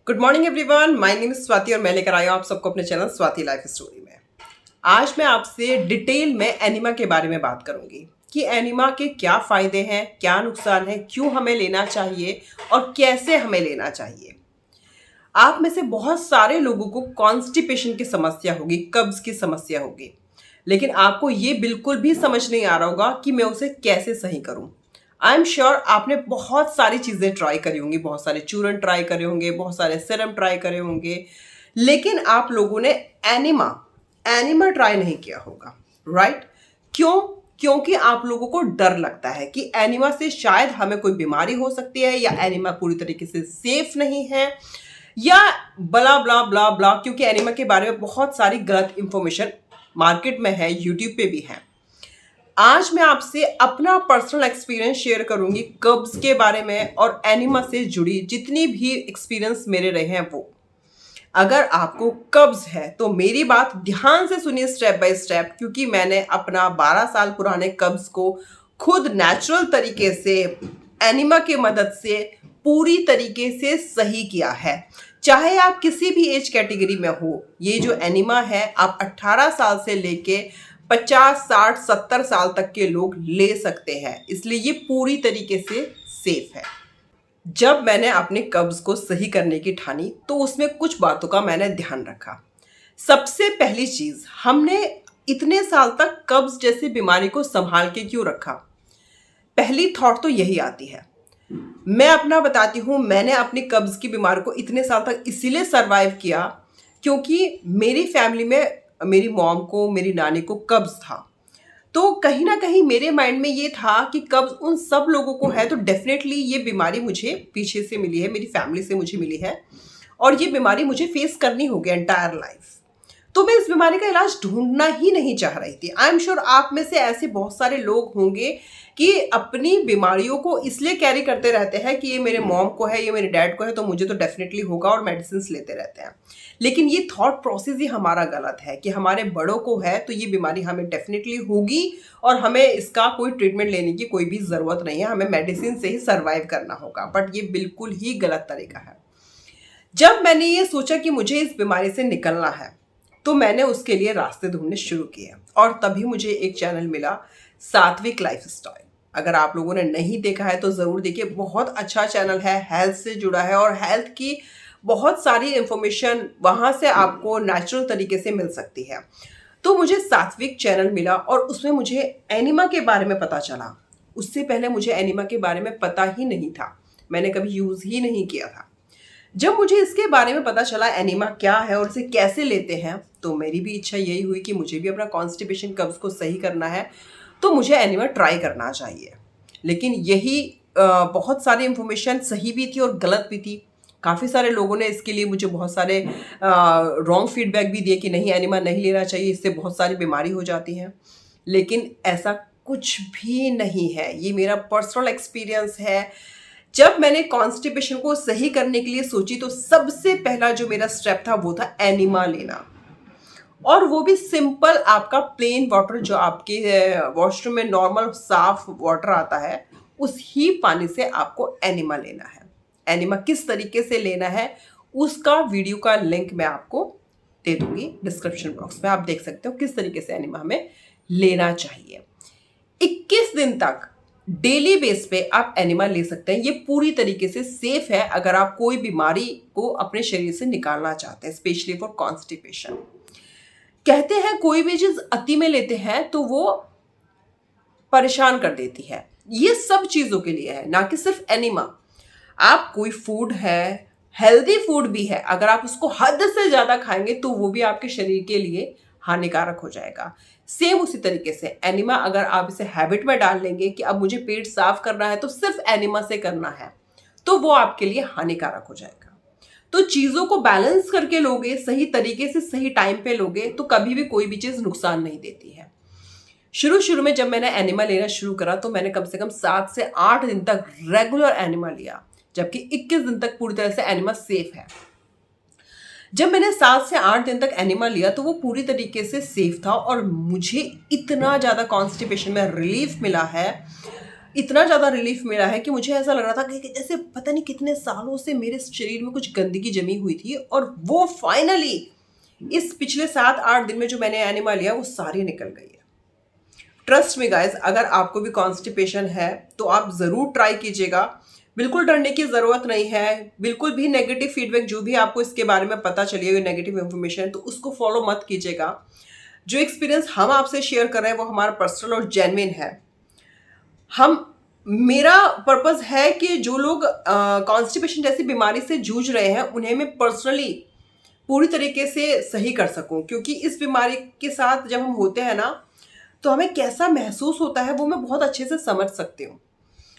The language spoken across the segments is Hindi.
Good morning everyone, my name is Swati और मैं लेकर आई हूँ आप सबको अपने चैनल स्वाति लाइफ स्टोरी में। आज मैं आपसे डिटेल में एनिमा के बारे में बात करूंगी कि एनिमा के क्या फायदे हैं, क्या नुकसान है, क्यों हमें लेना चाहिए और कैसे हमें लेना चाहिए। आप में से बहुत सारे लोगों को कॉन्स्टिपेशन की समस्या होगी, कब्ज की समस्या होगी, लेकिन आपको ये बिल्कुल भी समझ नहीं आ रहा होगा कि मैं उसे कैसे सही करूं। आई एम श्योर आपने बहुत सारी चीज़ें ट्राई करी होंगी, बहुत सारे चूरन ट्राई करे होंगे, बहुत सारे सिरम ट्राई करे होंगे, लेकिन आप लोगों ने एनिमा एनिमा ट्राई नहीं किया होगा, राइट? क्यों? क्योंकि आप लोगों को डर लगता है कि एनिमा से शायद हमें कोई बीमारी हो सकती है, या एनिमा पूरी तरीके से सेफ नहीं है, या ब्ला ब्ला ब्ला ब्ला, क्योंकि एनिमा के बारे में बहुत सारी गलत इंफॉर्मेशन मार्केट में है, यूट्यूब पे भी है। आज मैं आपसे अपना पर्सनल एक्सपीरियंस शेयर करूंगी कब्ज के बारे में, और एनिमा से जुड़ी जितनी भी एक्सपीरियंस मेरे रहे हैं वो। अगर आपको कब्ज है तो मेरी बात ध्यान से सुनिए स्टेप बाय स्टेप, क्योंकि मैंने अपना 12 साल पुराने कब्ज को खुद नेचुरल तरीके से एनिमा की मदद से पूरी तरीके से सही किया है। चाहे आप किसी भी एज कैटेगरी में हो, ये जो एनिमा है आप 18 साल से लेके 50, 60, 70 साल तक के लोग ले सकते हैं, इसलिए ये पूरी तरीके से सेफ है। जब मैंने अपने कब्ज को सही करने की ठानी तो उसमें कुछ बातों का मैंने ध्यान रखा। सबसे पहली चीज, हमने इतने साल तक कब्ज जैसी बीमारी को संभाल के क्यों रखा? पहली थॉट तो यही आती है। मैं अपना बताती हूँ, मैंने अपनी कब्ज की बीमारी को इतने साल तक इसीलिए सरवाइव किया क्योंकि मेरी फैमिली में मेरी मॉम को, मेरी नानी को कब्ज था। तो कहीं ना कहीं मेरे माइंड में ये था कि कब्ज उन सब लोगों को है, तो डेफिनेटली ये बीमारी मुझे पीछे से मिली है, मेरी फैमिली से मुझे मिली है, और ये बीमारी मुझे फेस करनी होगी एंटायर लाइफ। तो मैं इस बीमारी का इलाज ढूंढना ही नहीं चाह रही थी। आई एम श्योर आप में से ऐसे बहुत सारे लोग होंगे कि अपनी बीमारियों को इसलिए कैरी करते रहते हैं कि ये मेरे मॉम को है, ये मेरे डैड को है, तो मुझे तो डेफिनेटली होगा, और मेडिसिन लेते रहते हैं। लेकिन ये थॉट प्रोसेस ही हमारा गलत है कि हमारे बड़ों को है तो ये बीमारी हमें डेफिनेटली होगी, और हमें इसका कोई ट्रीटमेंट लेने की कोई भी ज़रूरत नहीं है, हमें मेडिसिन से ही सर्वाइव करना होगा। बट ये बिल्कुल ही गलत तरीका है। जब मैंने ये सोचा कि मुझे इस बीमारी से निकलना है, तो मैंने उसके लिए रास्ते ढूंढने शुरू किए, और तभी मुझे एक चैनल मिला, सात्विक लाइफस्टाइल। अगर आप लोगों ने नहीं देखा है तो ज़रूर देखिए, बहुत अच्छा चैनल है, हेल्थ से जुड़ा है, और हेल्थ की बहुत सारी इंफॉर्मेशन वहाँ से आपको नेचुरल तरीके से मिल सकती है। तो मुझे सात्विक चैनल मिला, और उसमें मुझे एनिमा के बारे में पता चला। उससे पहले मुझे एनिमा के बारे में पता ही नहीं था, मैंने कभी यूज़ ही नहीं किया था। जब मुझे इसके बारे में पता चला एनिमा क्या है और इसे कैसे लेते हैं, तो मेरी भी इच्छा यही हुई कि मुझे भी अपना कॉन्स्टिपेशन कब्ज को सही करना है, तो मुझे एनिमा ट्राई करना चाहिए। लेकिन यही बहुत सारी इंफॉर्मेशन सही भी थी और गलत भी थी। काफ़ी सारे लोगों ने इसके लिए मुझे बहुत सारे रॉन्ग फीडबैक भी दिए कि नहीं, एनिमा नहीं लेना चाहिए, इससे बहुत सारी बीमारी हो जाती है। लेकिन ऐसा कुछ भी नहीं है, ये मेरा पर्सनल एक्सपीरियंस है। जब मैंने कॉन्स्टिपेशन को सही करने के लिए सोची तो सबसे पहला जो मेरा स्टेप था वो था एनिमा लेना, और वो भी सिंपल आपका प्लेन वाटर, जो आपके वॉशरूम में नॉर्मल साफ वाटर आता है, उस ही पानी से आपको एनिमा लेना है। एनिमा किस तरीके से लेना है उसका वीडियो का लिंक मैं आपको दे दूंगी डिस्क्रिप्शन बॉक्स में, आप देख सकते हो किस तरीके से एनिमा हमें लेना चाहिए। 21 दिन तक डेली बेस पे आप एनिमा ले सकते हैं। ये पूरी तरीके से सेफ है अगर आप कोई बीमारी को अपने शरीर से निकालना चाहते हैं, स्पेशली फॉर कॉन्स्टिपेशन। कहते हैं कोई भी चीज अति में लेते हैं तो वो परेशान कर देती है। ये सब चीजों के लिए है, ना कि सिर्फ एनिमा। आप कोई फूड है, हेल्दी फूड भी है, अगर आप उसको हद से ज्यादा खाएंगे तो वो भी आपके शरीर के लिए हानिकारक हो जाएगा। सेम उसी तरीके से एनिमा, अगर आप इसे हैबिट में डाल लेंगे कि अब मुझे पेट साफ करना है तो सिर्फ एनिमा से करना है, तो वो आपके लिए हानिकारक हो जाएगा। तो चीजों को बैलेंस करके लोगे, सही तरीके से सही टाइम पे लोगे, तो कभी भी कोई भी चीज नुकसान नहीं देती है। शुरू शुरू में जब मैंने एनिमा लेना शुरू करा तो मैंने कम से कम 7 से 8 दिन तक रेगुलर एनिमा लिया, जबकि 21 दिन तक पूरी तरह से एनिमा सेफ है। जब मैंने 7 से 8 दिन तक एनिमा लिया तो वो पूरी तरीके से सेफ था, और मुझे इतना ज़्यादा कॉन्स्टिपेशन में रिलीफ मिला है इतना ज़्यादा रिलीफ मिला है कि मुझे ऐसा लग रहा था कि जैसे पता नहीं कितने सालों से मेरे शरीर में कुछ गंदगी जमी हुई थी, और वो फाइनली इस पिछले 7-8 दिन में जो मैंने एनिमा लिया वो सारी निकल गई है। ट्रस्ट में गाइस, अगर आपको भी कॉन्स्टिपेशन है तो आप ज़रूर ट्राई कीजिएगा। बिल्कुल डरने की ज़रूरत नहीं है। बिल्कुल भी नेगेटिव फीडबैक जो भी आपको इसके बारे में पता चली है, नेगेटिव इन्फॉर्मेशन, तो उसको फॉलो मत कीजिएगा। जो एक्सपीरियंस हम आपसे शेयर कर रहे हैं वो हमारा पर्सनल और जेन्युइन है। हम मेरा पर्पस है कि जो लोग कॉन्स्टिपेशन जैसी बीमारी से जूझ रहे हैं उन्हें मैं पर्सनली पूरी तरीके से सही कर सकूं, क्योंकि इस बीमारी के साथ जब हम होते हैं ना तो हमें कैसा महसूस होता है वो मैं बहुत अच्छे से समझ सकती हूँ।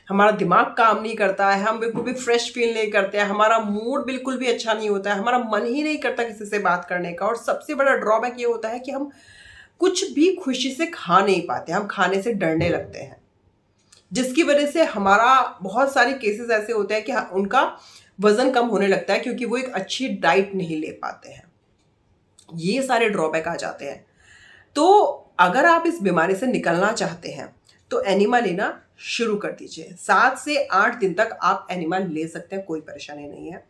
हमारा दिमाग काम नहीं करता है, हम बिल्कुल भी फ्रेश फील नहीं करते हैं, हमारा मूड बिल्कुल भी अच्छा नहीं होता है, हमारा मन ही नहीं करता किसी से बात करने का, और सबसे बड़ा ड्रॉबैक ये होता है कि हम कुछ भी खुशी से खा नहीं पाते, हम खाने से डरने लगते हैं, जिसकी वजह से हमारा बहुत सारे केसेस ऐसे होते हैं कि उनका वजन कम होने लगता है क्योंकि वो एक अच्छी डाइट नहीं ले पाते हैं। ये सारे ड्रॉबैक आ जाते हैं। तो अगर आप इस बीमारी से निकलना चाहते हैं तो एनिमा लेना शुरू कर दीजिए। 7 से 8 दिन तक आप एनिमा ले सकते हैं, कोई परेशानी नहीं है।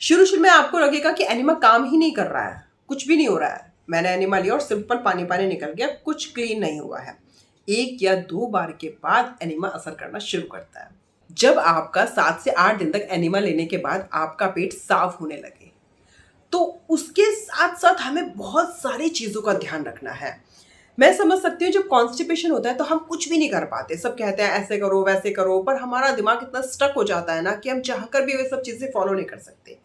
शुरू शुरू में आपको लगेगा कि एनिमा काम ही नहीं कर रहा है, कुछ भी नहीं हो रहा है, मैंने एनिमा लिया और सिंपल पानी पानी निकल गया, कुछ क्लीन नहीं हुआ है। 1 या 2 बार के बाद एनिमा असर करना शुरू करता है। जब आपका 7 से 8 दिन तक एनिमा लेने के बाद आपका पेट साफ होने लगे तो उसके साथ साथ हमें बहुत सारी चीज़ों का ध्यान रखना है। मैं समझ सकती हूँ जब कॉन्स्टिपेशन होता है तो हम कुछ भी नहीं कर पाते, सब कहते हैं ऐसे करो वैसे करो, पर हमारा दिमाग इतना स्टक हो जाता है ना कि हम चाहकर भी वे सब चीज़ें फॉलो नहीं कर सकते।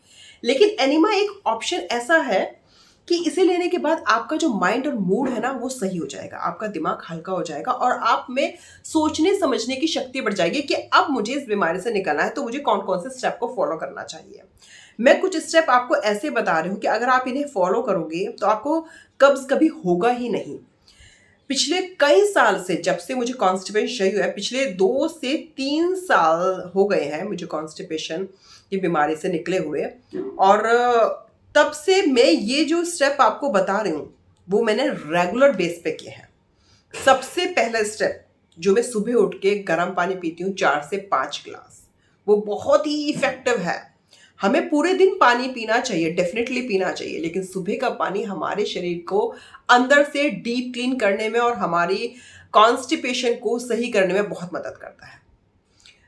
लेकिन एनिमा एक ऑप्शन ऐसा है कि इसे लेने के बाद आपका जो माइंड और मूड है ना वो सही हो जाएगा, आपका दिमाग हल्का हो जाएगा और आप में सोचने समझने की शक्ति बढ़ जाएगी कि अब मुझे इस बीमारी से निकलना है तो मुझे कौन कौन से स्टेप को फॉलो करना चाहिए। मैं कुछ स्टेप आपको ऐसे बता रही हूँ कि अगर आप इन्हें फॉलो करोगे तो आपको कब्ज कभी होगा ही नहीं। पिछले कई साल से, जब से मुझे कॉन्स्टिपेशन सही हुआ है, पिछले 2 से 3 साल हो गए हैं मुझे कॉन्स्टिपेशन की बीमारी से निकले हुए, और तब से मैं ये जो स्टेप आपको बता रही हूँ वो मैंने रेगुलर बेस पे किए हैं। सबसे पहला स्टेप जो मैं सुबह उठ के गर्म पानी पीती हूँ 4 से 5 ग्लास, वो बहुत ही इफेक्टिव है। हमें पूरे दिन पानी पीना चाहिए, डेफिनेटली पीना चाहिए, लेकिन सुबह का पानी हमारे शरीर को अंदर से डीप क्लीन करने में और हमारी कॉन्स्टिपेशन को सही करने में बहुत मदद करता है।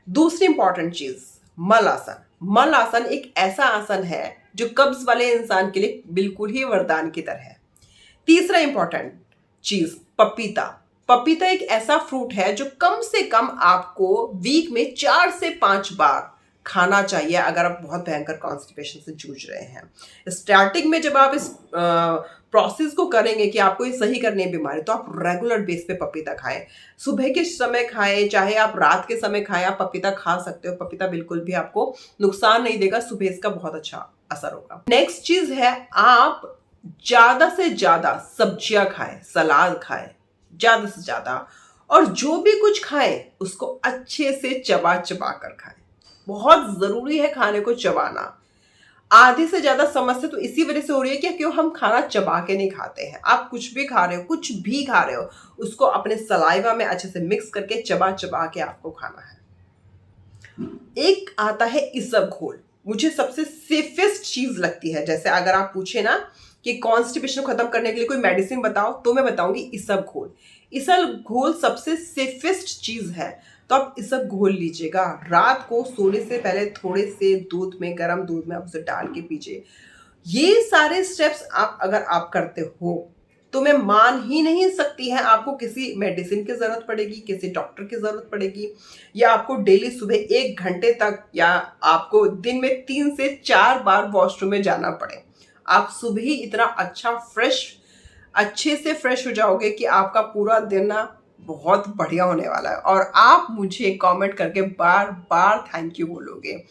दूसरी इंपॉर्टेंट चीज, मल आसन। मल आसन एक ऐसा आसन है जो कब्ज वाले इंसान के लिए बिल्कुल ही वरदान की तरह है। तीसरा इंपॉर्टेंट चीज, पपीता। पपीता एक ऐसा फ्रूट है जो कम से कम आपको वीक में 4 से 5 बार खाना चाहिए अगर आप बहुत भयंकर कॉन्स्टिपेशन से जूझ रहे हैं। स्टार्टिंग में जब आप इस प्रोसेस को करेंगे कि आपको ये सही करनी है बीमारी, तो आप रेगुलर बेस पे पपीता खाएं। सुबह के समय खाएं, चाहे आप रात के समय खाएं, आप पपीता खा सकते हो। पपीता बिल्कुल भी आपको नुकसान नहीं देगा, सुबह इसका बहुत अच्छा असर होगा। नेक्स्ट चीज है, आप ज्यादा से ज्यादा सब्जियां खाएं, सलाद खाएं ज्यादा से ज्यादा, और जो भी कुछ खाएं उसको अच्छे से चबा चबा कर खाएं। बहुत जरूरी है खाने को चबाना। आधे से ज्यादा समस्या तो इसी वजह से हो रही है कि क्यों हम खाना चबा के नहीं खाते हैं। आप कुछ भी खा रहे हो, कुछ भी खा रहे हो, उसको अपने सलाइवा में अच्छे से मिक्स करके चबा चबा के आपको खाना है। एक आता है इसबगोल, मुझे सबसे सेफेस्ट चीज लगती है। जैसे अगर आप पूछे ना कि कॉन्स्टिपेशन को खत्म करने के लिए कोई मेडिसिन बताओ, तो मैं बताऊंगी इसबगोल। इसबगोल सबसे सेफेस्ट चीज है, तो आप इसबगोल लीजिएगा। रात को सोने से पहले थोड़े से दूध में, गर्म दूध में आप उसे डाल के पीजिए। ये सारे स्टेप्स अगर आप करते हो तो मैं मान ही नहीं सकती है आपको किसी मेडिसिन की जरूरत पड़ेगी, किसी डॉक्टर की जरूरत पड़ेगी, या आपको डेली सुबह 1 घंटे तक, या आपको दिन में 3 से 4 बार वॉशरूम में जाना पड़े। आप सुबह ही इतना अच्छे से फ्रेश हो जाओगे कि आपका पूरा दिन ना बहुत बढ़िया होने वाला है, और आप मुझे कमेंट करके बार बार थैंक यू बोलोगे।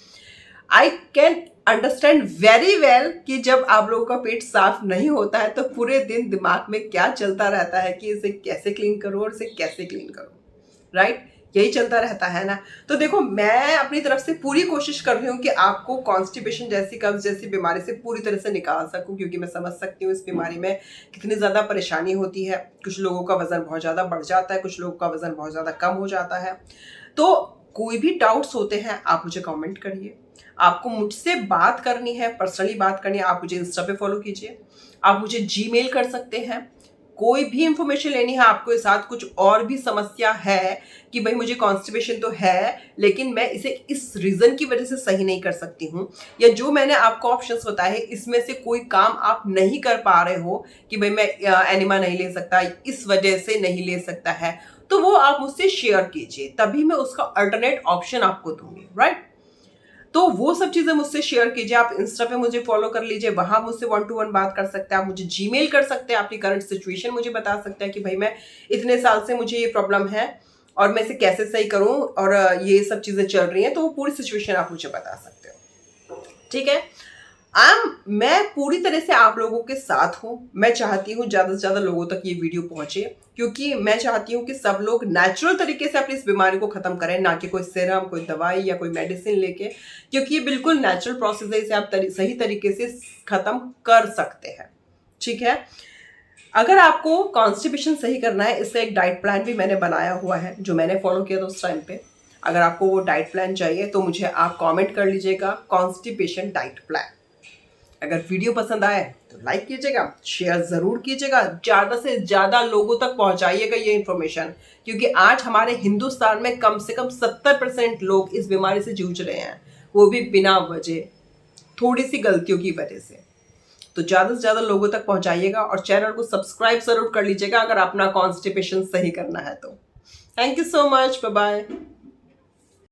I can understand very well कि जब आप लोगों का पेट साफ नहीं होता है तो पूरे दिन दिमाग में क्या चलता रहता है कि इसे कैसे क्लीन करूं और इसे कैसे क्लीन करूं, राइट? यही चलता रहता है ना। तो देखो, मैं अपनी तरफ से पूरी कोशिश कर रही हूँ कि आपको कॉन्स्टिपेशन जैसी, कब्ज जैसी बीमारी से पूरी तरह से निकाल सकूं, क्योंकि मैं समझ सकती हूँ इस बीमारी में कितनी ज़्यादा परेशानी होती है। कुछ लोगों का वजन बहुत ज़्यादा बढ़ जाता है, कुछ लोगों का वजन बहुत ज़्यादा कम हो जाता है। तो कोई भी डाउट्स होते हैं आप मुझे कमेंट करिए। आपको मुझसे बात करनी है, पर्सनली बात करनी है, आप मुझे इंस्टा पे फॉलो कीजिए। आप मुझे जीमेल कर सकते हैं। कोई भी इंफॉर्मेशन लेनी है आपको, इस साथ कुछ और भी समस्या है कि भाई मुझे कॉन्स्टिपेशन तो है लेकिन मैं इसे इस रीजन की वजह से सही नहीं कर सकती हूँ, या जो मैंने आपको ऑप्शंस बताए हैं इसमें से कोई काम आप नहीं कर पा रहे हो कि भाई मैं एनिमा नहीं ले सकता, इस वजह से नहीं ले सकता है, तो वो आप मुझसे शेयर कीजिए, तभी मैं उसका अल्टरनेट ऑप्शन आपको दूंगी, राइट। तो वो सब चीजें मुझसे शेयर कीजिए। आप इंस्टा पे मुझे फॉलो कर लीजिए, वहां मुझसे 1-to-1 बात कर सकते हैं। आप मुझे जीमेल कर सकते हैं, अपनी करंट सिचुएशन मुझे बता सकते हैं कि भाई मैं इतने साल से मुझे ये प्रॉब्लम है और मैं इसे कैसे सही करूं, और ये सब चीजें चल रही हैं, तो वो पूरी सिचुएशन आप मुझे बता सकते हो, ठीक है। मैं पूरी तरह से आप लोगों के साथ हूं। मैं चाहती हूं ज्यादा से ज्यादा लोगों तक ये वीडियो पहुंचे, क्योंकि मैं चाहती हूं कि सब लोग नेचुरल तरीके से अपनी इस बीमारी को खत्म करें, ना कि कोई सीरम, कोई दवाई या कोई मेडिसिन लेके, क्योंकि ये बिल्कुल नेचुरल प्रोसेस है, इसे आप सही तरीके से खत्म कर सकते हैं, ठीक है। अगर आपको कॉन्स्टिपेशन सही करना है, इसका एक डाइट प्लान भी मैंने बनाया हुआ है जो मैंने फॉलो किया था उस टाइम पे। अगर आपको वो डाइट प्लान चाहिए तो मुझे आप कमेंट कर लीजिएगा, कॉन्स्टिपेशन डाइट प्लान। अगर वीडियो पसंद आए तो लाइक कीजिएगा, शेयर जरूर कीजिएगा, ज्यादा से ज्यादा लोगों तक पहुंचाइएगा ये इंफॉर्मेशन, क्योंकि आज हमारे हिंदुस्तान में कम से कम 70% लोग इस बीमारी से जूझ रहे हैं, वो भी बिना वजह, थोड़ी सी गलतियों की वजह से। तो ज्यादा से ज्यादा लोगों तक पहुंचाइएगा और चैनल को सब्सक्राइब जरूर कर लीजिएगा अगर अपना कॉन्स्टिपेशन सही करना है तो। Thank you so much, bye bye.